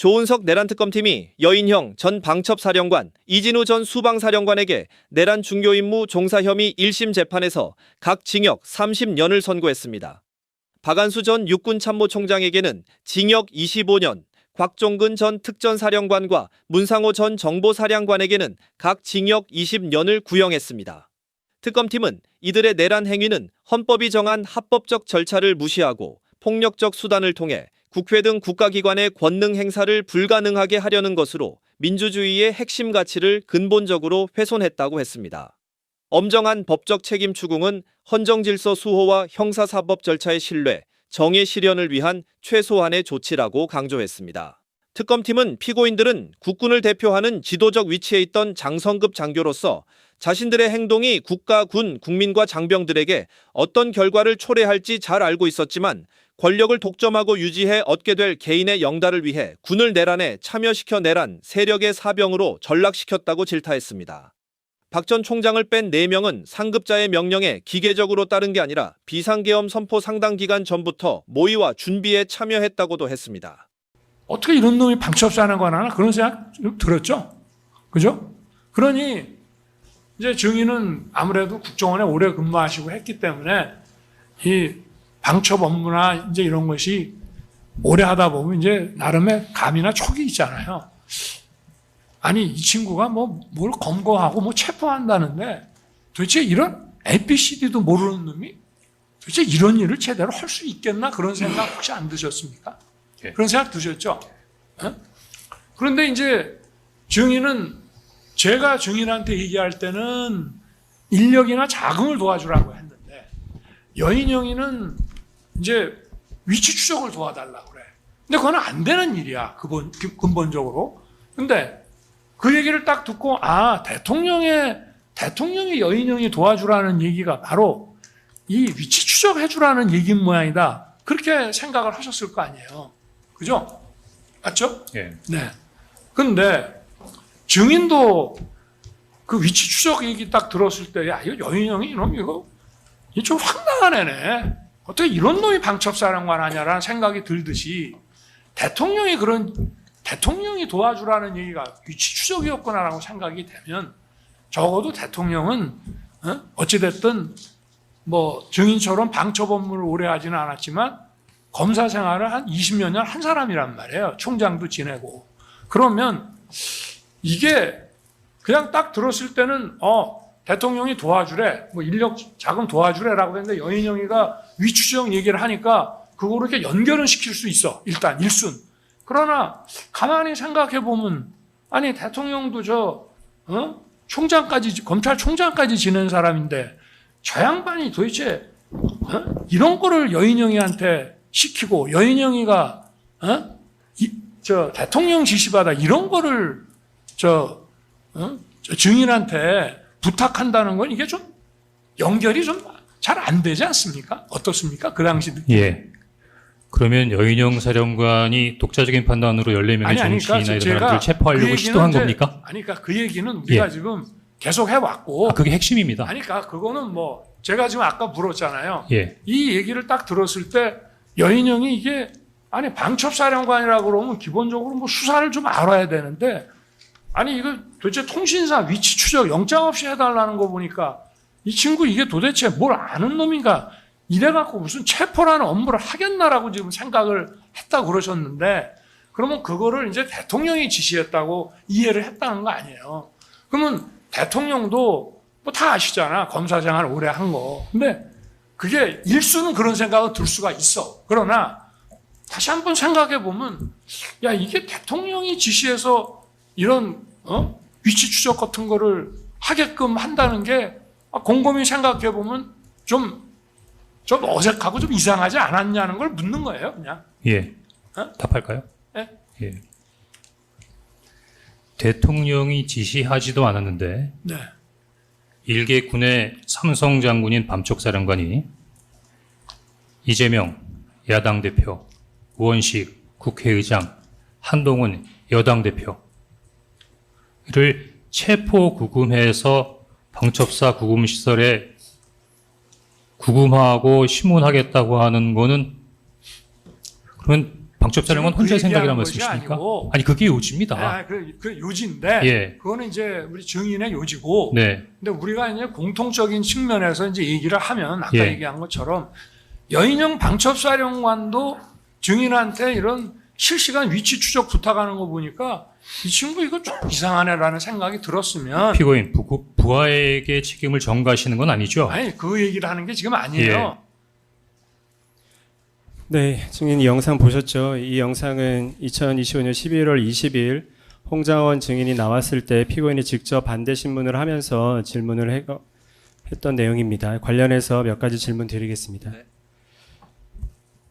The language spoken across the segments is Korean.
조은석 내란특검팀이 여인형 전 방첩사령관, 이진우 전 수방사령관에게 내란 중요임무 종사 혐의 1심 재판에서 각 징역 30년을 선고했습니다. 박안수 전 육군참모총장에게는 징역 25년, 곽종근 전 특전사령관과 문상호 전 정보사령관에게는 각 징역 20년을 구형했습니다. 특검팀은 이들의 내란 행위는 헌법이 정한 합법적 절차를 무시하고 폭력적 수단을 통해 국회 등 국가기관의 권능 행사를 불가능하게 하려는 것으로 민주주의의 핵심 가치를 근본적으로 훼손했다고 했습니다. 엄정한 법적 책임 추궁은 헌정질서 수호와 형사사법 절차의 신뢰, 정의 실현을 위한 최소한의 조치라고 강조했습니다. 특검팀은 피고인들은 국군을 대표하는 지도적 위치에 있던 장성급 장교로서 자신들의 행동이 국가, 군, 국민과 장병들에게 어떤 결과를 초래할지 잘 알고 있었지만 권력을 독점하고 유지해 얻게 될 개인의 영달을 위해 군을 내란에 참여시켜 내란 세력의 사병으로 전락시켰다고 질타했습니다. 박 전 총장을 뺀 4명은 상급자의 명령에 기계적으로 따른 게 아니라 비상계엄 선포 상당 기간 전부터 모의와 준비에 참여했다고도 했습니다. 어떻게 이런 놈이 방첩사령관 하나 그런 생각 좀 들었죠? 그죠? 그러니 이제 증인은 아무래도 국정원에 오래 근무하시고 했기 때문에 이 방첩 업무나 이제 이런 것이 오래 하다 보면 이제 나름의 감이나 촉이 있잖아요. 아니, 이 친구가 뭘 검거하고 체포한다는데 도대체 이런 ABCD도 모르는 놈이 도대체 이런 일을 제대로 할 수 있겠나? 그런 생각 혹시 안 드셨습니까? 예. 그런 생각 드셨죠? 예? 그런데 이제 증인은 제가 증인한테 얘기할 때는 인력이나 자금을 도와주라고 했는데 여인영이는 이제 위치 추적을 도와달라고 그래. 근데 그건 안 되는 일이야, 근본적으로. 근데 그 얘기를 딱 듣고 대통령이 여인영이 도와주라는 얘기가 바로 이 위치 추적해주라는 얘기인 모양이다. 그렇게 생각을 하셨을 거 아니에요. 그죠? 맞죠? 예. 네. 근데 증인도 그 위치 추적 얘기 딱 들었을 때, 야, 이거 여인영이 이놈 이거 좀 황당한 애네. 어떻게 이런 놈이 방첩사령관 하냐라는 생각이 들듯이 대통령이 도와주라는 얘기가 위치 추적이었구나라고 생각이 되면 적어도 대통령은 어찌됐든 증인처럼 방첩 업무를 오래 하지는 않았지만 검사 생활을 한 20몇 년 한 사람이란 말이에요. 총장도 지내고. 그러면 이게 그냥 딱 들었을 때는 대통령이 도와주래, 인력 자금 도와주래라고 했는데 여인영이가 위추적 얘기를 하니까 그거를 이렇게 연결은 시킬 수 있어. 일단 일순. 그러나 가만히 생각해 보면 아니 대통령도 총장까지 검찰총장까지 지낸 사람인데 저 양반이 도대체 이런 거를 여인영이한테 시키고 여인영이가 대통령 지시받아 이런 거를 증인한테 부탁한다는 건 이게 좀 연결이 좀 잘 안 되지 않습니까? 어떻습니까? 그 당시 느낌. 예. 그러면 여인영 사령관이 독자적인 판단으로 14명의 정치인이나 이런 사람들을 체포하려고 시도한 겁니까? 그러니까 그 얘기는 우리가 지금 계속 해왔고. 그게 핵심입니다. 그러니까 그거는 제가 지금 아까 물었잖아요. 예. 이 얘기를 딱 들었을 때 여인영이 이게 방첩사령관이라고 그러면 기본적으로 수사를 좀 알아야 되는데 이거 도대체 통신사 위치 추적 영장 없이 해달라는 거 보니까 이 친구 이게 도대체 뭘 아는 놈인가 이래갖고 무슨 체포라는 업무를 하겠나라고 지금 생각을 했다고 그러셨는데 그러면 그거를 이제 대통령이 지시했다고 이해를 했다는 거 아니에요. 그러면 대통령도 다 아시잖아. 검사 생활 오래 한 거. 근데 그게 일수는 그런 생각은 들 수가 있어. 그러나 다시 한번 생각해 보면 야, 이게 대통령이 지시해서 이런 위치 추적 같은 거를 하게끔 한다는 게 곰곰이 생각해 보면 좀 어색하고 좀 이상하지 않았냐는 걸 묻는 거예요, 그냥. 예. 답할까요? 예? 예. 대통령이 지시하지도 않았는데 네. 일개 군의 삼성 장군인 밤촉사령관이 이재명 야당 대표, 우원식 국회의장, 한동훈 여당 대표를 체포 구금해서 방첩사 구금시설에 구금하고 심문하겠다고 하는 거는 그러면 방첩사령관 혼자의 그 생각이란 얘기하는 것이 말씀이십니까? 아니고, 아니 그게 요지입니다. 그 요지인데 예. 그거는 이제 우리 증인의 요지고. 네. 근데 우리가 이제 공통적인 측면에서 이제 얘기를 하면 아까 예. 얘기한 것처럼 여인영 방첩사령관도 증인한테 이런 실시간 위치 추적 부탁하는 거 보니까 이 친구 이거 좀 이상하네라는 생각이 들었으면 피고인 부하에게 책임을 전가하시는 건 아니죠? 아니 그 얘기를 하는 게 지금 아니에요. 네, 증인 이 영상 보셨죠? 이 영상은 2025년 11월 20일 홍장원 증인이 나왔을 때 피고인이 직접 반대 신문을 하면서 질문을 했던 내용입니다. 관련해서 몇 가지 질문 드리겠습니다. 네.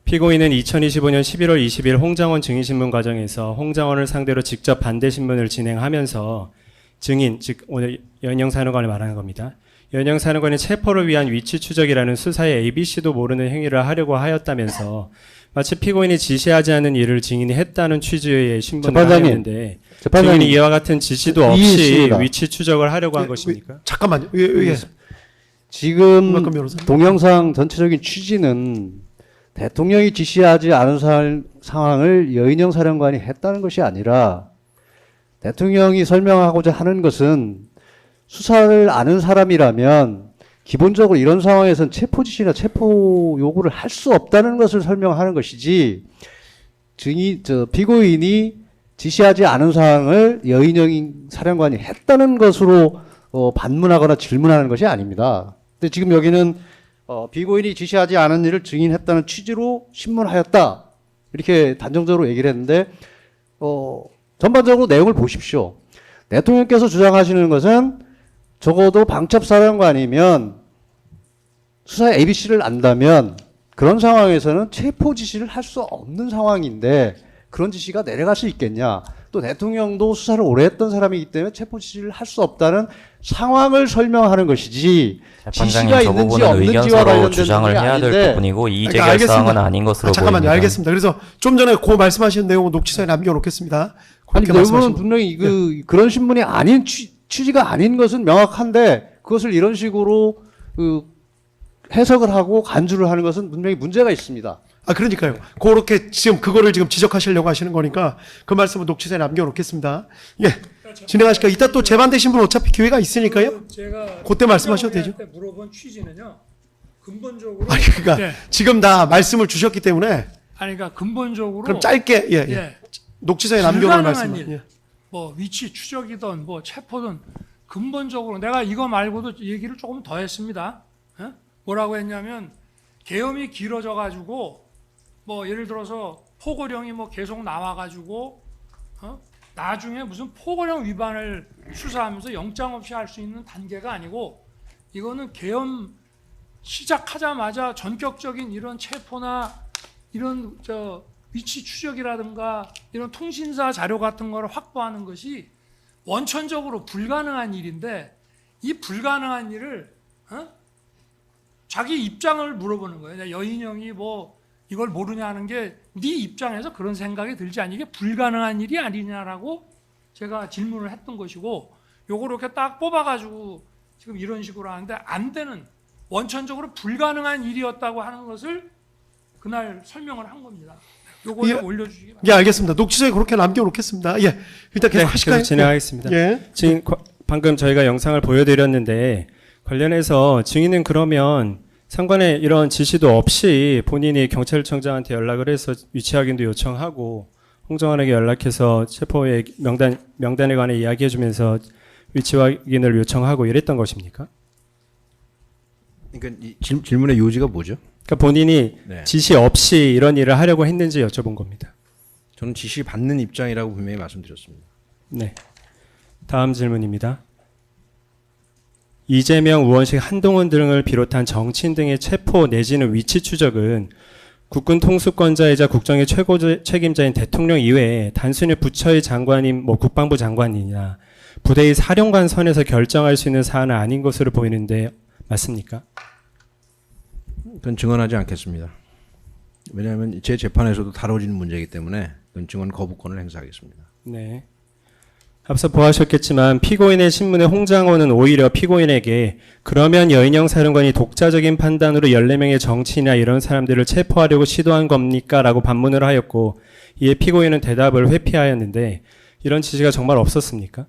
피고인은 2025년 11월 20일 홍장원 증인신문 과정에서 홍장원을 상대로 직접 반대 신문을 진행하면서 증인, 즉 오늘 연영 사령관을 말하는 겁니다. 연영 사령관이 체포를 위한 위치 추적이라는 수사의 ABC도 모르는 행위를 하려고 하였다면서 마치 피고인이 지시하지 않은 일을 증인이 했다는 취지의 신문을 하였는데 증인이 이와 같은 지시도 없이 위치 추적을 하려고 한 것입니까? 잠깐만요. 지금 동영상 전체적인 취지는 대통령이 지시하지 않은 상황을 여인영 사령관이 했다는 것이 아니라 대통령이 설명하고자 하는 것은 수사를 아는 사람이라면 기본적으로 이런 상황에서는 체포 지시나 체포 요구를 할 수 없다는 것을 설명하는 것이지 피고인이 지시하지 않은 사항을 여인영 사령관이 했다는 것으로 반문하거나 질문하는 것이 아닙니다. 근데 지금 여기는 피고인이 지시하지 않은 일을 증인했다는 취지로 신문하였다. 이렇게 단정적으로 얘기를 했는데, 전반적으로 내용을 보십시오. 대통령께서 주장하시는 것은 적어도 방첩사령관이면 수사의 ABC를 안다면 그런 상황에서는 체포 지시를 할 수 없는 상황인데 그런 지시가 내려갈 수 있겠냐. 또 대통령도 수사를 오래 했던 사람이기 때문에 체포 지시를 할 수 없다는 상황을 설명하는 것이지 지시가 있는지 없는지와 관련된 주장을 해야 될 부분이고 이의제기할 사항은 아닌 것으로 잠깐만요. 보입니다. 알겠습니다. 그래서 좀 전에 그 말씀하신 내용은 녹취서에 남겨놓겠습니다. 아니, 내용은 분명히 그런 신문이 아닌 취지가 아닌 것은 명확한데 그것을 이런 식으로 해석을 하고 간주를 하는 것은 분명히 문제가 있습니다. 그러니까요. 그렇게 그거를 지금 지적하시려고 하시는 거니까 그 말씀은 녹취서에 남겨놓겠습니다. 예. 진행하실까요? 이따 또 재반되신 분 어차피 기회가 있으니까요. 제가 그때 말씀하셔도 되죠. 물어본 취지는요. 근본적으로 그러니까 지금 다 말씀을 주셨기 때문에 그러니까 근본적으로 그럼 짧게 녹취서에 남겨놓을 말씀. 뭐 위치 추적이든 뭐 체포든 근본적으로 내가 이거 말고도 얘기를 조금 더 했습니다. 뭐라고 했냐면 계엄이 길어져 가지고 뭐 예를 들어서 포고령이 뭐 계속 나와 가지고 나중에 무슨 포고령 위반을 수사하면서 영장 없이 할 수 있는 단계가 아니고 이거는 계엄 시작하자마자 전격적인 이런 체포나 이런 위치 추적이라든가 이런 통신사 자료 같은 거를 확보하는 것이 원천적으로 불가능한 일인데 이 불가능한 일을 자기 입장을 물어보는 거예요. 여인영이 뭐 이걸 모르냐는 게 네 입장에서 그런 생각이 들지 않니? 이게 불가능한 일이 아니냐라고 제가 질문을 했던 것이고 요걸 이렇게 딱 뽑아가지고 지금 이런 식으로 하는데 안 되는 원천적으로 불가능한 일이었다고 하는 것을 그날 설명을 한 겁니다. 요걸 올려주시기 바랍니다. 예, 알겠습니다. 녹취서에 그렇게 남겨놓겠습니다. 예, 일단 계속 하실까요? 계속 진행하겠습니다. 예. 지금 방금 저희가 영상을 보여드렸는데 관련해서 증인은 그러면 상관의 이런 지시도 없이 본인이 경찰청장한테 연락을 해서 위치 확인도 요청하고 홍정환에게 연락해서 체포의 명단에 관해 이야기해주면서 위치 확인을 요청하고 이랬던 것입니까? 그러니까 이 질문의 요지가 뭐죠? 그러니까 본인이 네. 지시 없이 이런 일을 하려고 했는지 여쭤본 겁니다. 저는 지시 받는 입장이라고 분명히 말씀드렸습니다. 네. 다음 질문입니다. 이재명, 우원식, 한동훈 등을 비롯한 정치인 등의 체포 내지는 위치 추적은 국군 통수권자이자 국정의 최고 책임자인 대통령 이외에 단순히 부처의 장관인 국방부 장관이냐 부대의 사령관 선에서 결정할 수 있는 사안은 아닌 것으로 보이는데 맞습니까? 그건 증언하지 않겠습니다. 왜냐하면 제 재판에서도 다뤄지는 문제이기 때문에 그건 증언 거부권을 행사하겠습니다. 네. 앞서 보아하셨겠지만 피고인의 신문에 홍장호는 오히려 피고인에게 그러면 여인영 사령관이 독자적인 판단으로 14명의 정치인이나 이런 사람들을 체포하려고 시도한 겁니까? 라고 반문을 하였고 이에 피고인은 대답을 회피하였는데 이런 지시가 정말 없었습니까?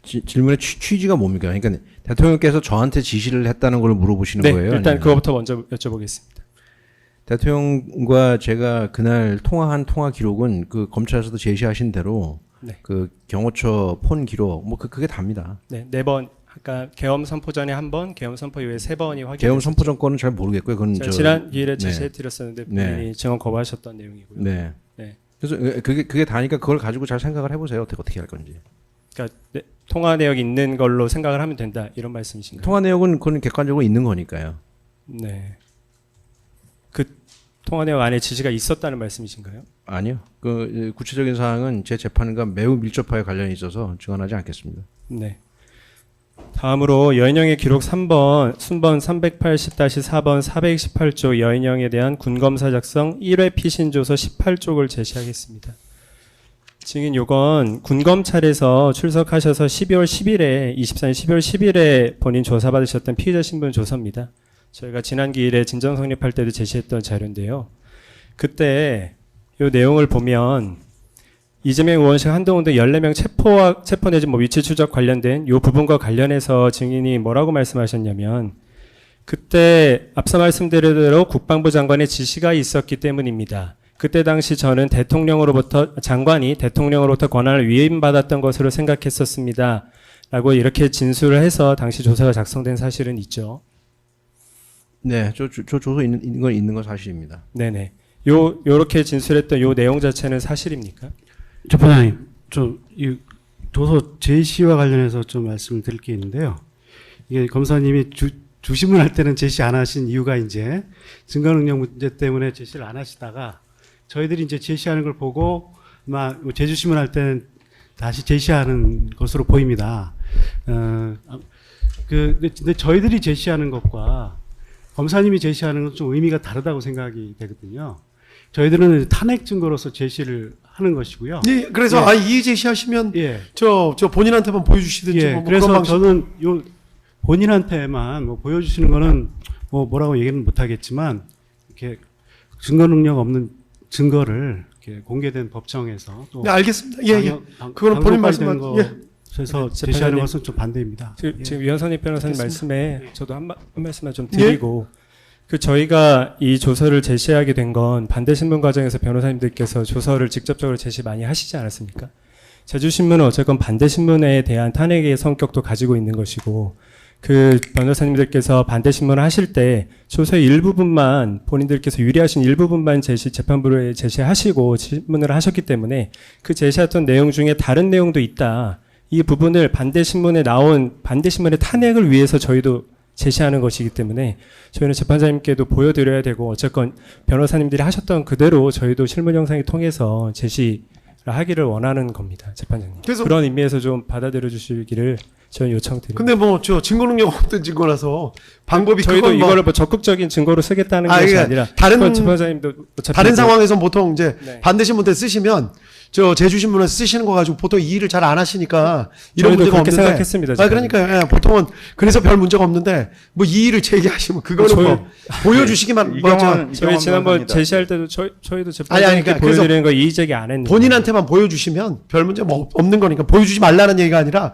질문의 취지가 뭡니까? 그러니까 대통령께서 저한테 지시를 했다는 걸 물어보시는 네, 거예요? 일단 아니면? 그거부터 먼저 여쭤보겠습니다. 대통령과 제가 그날 통화한 통화 기록은 그 검찰에서도 제시하신 대로 네. 그 경호처 폰 기록 뭐 그게 답니다. 네, 4번. 아까 계엄 선포 전에 1번, 계엄 선포 이후에 3번이 확인. 계엄 선포 정권은 잘 모르겠고요. 그건 지난 기일에 네. 제시해드렸었는데 본인이 네. 증언 거부하셨던 내용이고요. 네. 네. 그래서 그게 다니까 그걸 가지고 잘 생각을 해보세요. 어떻게 할 건지. 그러니까 네, 통화 내역이 있는 걸로 생각을 하면 된다 이런 말씀이신가요? 통화 내역은 그건 객관적으로 있는 거니까요. 네. 그 통화 내역 안에 지시가 있었다는 말씀이신가요? 아니요. 그 구체적인 사항은 제 재판과 매우 밀접하게 관련이 있어서 증언하지 않겠습니다. 네. 다음으로 여인영의 기록 3번 순번 380-4번 428조 여인영에 대한 군검사 작성 1회 피신조서 18쪽을 제시하겠습니다. 증인 요건 군검찰에서 출석하셔서 12월 10일에 24년 12월 10일에 본인 조사받으셨던 피의자 신분 조서입니다. 저희가 지난 기일에 진정 성립할 때도 제시했던 자료인데요. 그때 요 내용을 보면 이재명 의원식 한동훈 등 14명 체포 내지 위치 추적 관련된 요 부분과 관련해서 증인이 뭐라고 말씀하셨냐면 그때 앞서 말씀드린 대로 국방부 장관의 지시가 있었기 때문입니다. 그때 당시 저는 장관이 대통령으로부터 권한을 위임받았던 것으로 생각했었습니다. 라고 이렇게 진술을 해서 당시 조서가 작성된 사실은 있죠. 네, 저 조서 있는 건 사실입니다. 네네. 요렇게 진술했던 요 내용 자체는 사실입니까? 재판장님, 이 조서 제시와 관련해서 좀 말씀을 드릴 게 있는데요. 이게 검사님이 주신문할 때는 제시 안 하신 이유가 이제 증거 능력 문제 때문에 제시를 안 하시다가 저희들이 이제 제시하는 걸 보고 아마 재주신문할 때는 다시 제시하는 것으로 보입니다. 근데 저희들이 제시하는 것과 검사님이 제시하는 건 좀 의미가 다르다고 생각이 되거든요. 저희들은 탄핵 증거로서 제시를 하는 것이고요. 예, 그래서 예. 이 제시하시면 예. 저 본인한테만 보여주시든지 예, 뭐 그래서 그런 방식. 저는 요 본인한테만 보여주시는 거는 뭐라고 얘기는 못하겠지만 이렇게 증거 능력 없는 증거를 이렇게 공개된 법정에서 또 네, 알겠습니다. 예, 예. 그거는 본인 말씀만 그래서 네, 제시하는 것은 좀 반대입니다. 지금 위원선임 변호사님 말씀에 저도 한 말씀만 좀 드리고 저희가 이 조서를 제시하게 된 건 반대신문 과정에서 변호사님들께서 조서를 직접적으로 제시 많이 하시지 않았습니까? 제주신문은 어쨌건 반대신문에 대한 탄핵의 성격도 가지고 있는 것이고 그 변호사님들께서 반대신문을 하실 때 조서의 일부분만 본인들께서 유리하신 일부분만 재판부에 제시하시고 신문을 하셨기 때문에 그 제시했던 내용 중에 다른 내용도 있다. 이 부분을 반대신문의 탄핵을 위해서 저희도 제시하는 것이기 때문에 저희는 재판장님께도 보여드려야 되고 어쨌건 변호사님들이 하셨던 그대로 저희도 실문 영상을 통해서 제시를 하기를 원하는 겁니다. 재판장님. 그래서 그런 의미에서 좀 받아들여 주시기를 저는 요청드립니다. 근데 저 증거 능력 없는 증거라서 방법이 저희도 이거를 적극적인 증거로 쓰겠다는 것이 그러니까 아니라 다른 재판장님도 다른 상황에서 보통 이제 네. 반대신문대 쓰시면 제주신문에 쓰시는 거 가지고 보통 이의를 잘 안 하시니까 이런 저희도 문제가 그렇게 없는데. 생각했습니다. 그러니까요. 보통은 그래서 별 문제가 없는데 이의를 제기하시면 그거는 보여주시기만 저희 지난번 제시할 때도 저희도 아니, 재판장님께 그러니까 보여드리는 거 이의 제기 안 했는데 본인한테만 보여주시면 별 문제 없는 거니까 보여주지 말라는 얘기가 아니라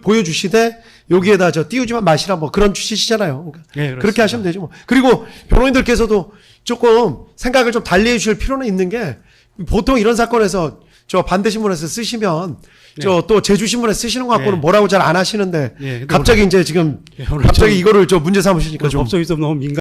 보여주시되 여기에다 띄우지만 마시라 그런 취지시잖아요. 그러니까 네, 그렇게 하시면 되죠. 그리고 변호인들께서도 조금 생각을 좀 달리 해주실 필요는 있는 게 보통 이런 사건에서 반대신문에서 쓰시면 또 제주신문에 쓰시는 것 갖고는 뭐라고 잘 안 하시는데 갑자기 이제 지금 갑자기 이거를 문제 삼으시니까 좀 법적이 좀 너무 민감.